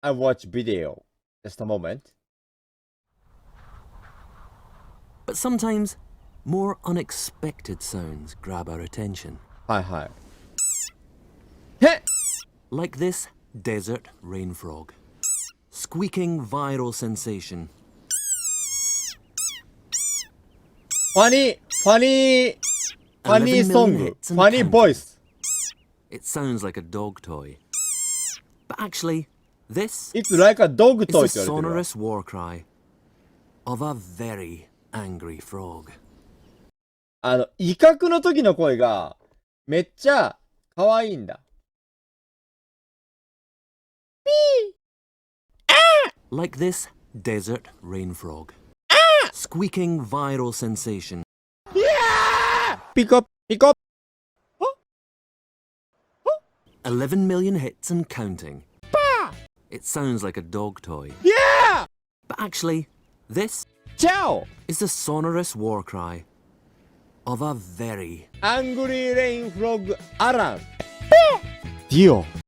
I watch video. Just a moment. But sometimes, more unexpected sounds grab our attention. はいはい。へっ Like this desert rain frog. Squeaking viral sensation. ファニー、ファニー、ファニーソング、ファニーボイス。It sounds like a dog toy. But actually, this It's like a dog is toy the って言われてるわ。 sonorous war cry of a very angry frog. 威嚇の時の声がめっちゃ可愛いんだ。Like this desert rain frog. Squeaking viral sensation. ピコピコ。 11 million hits and counting. It sounds like a dog toy. Yeah! But actually, this チャオ is the sonorous war cry of a very アングリーレインフロッグアラン。ディオ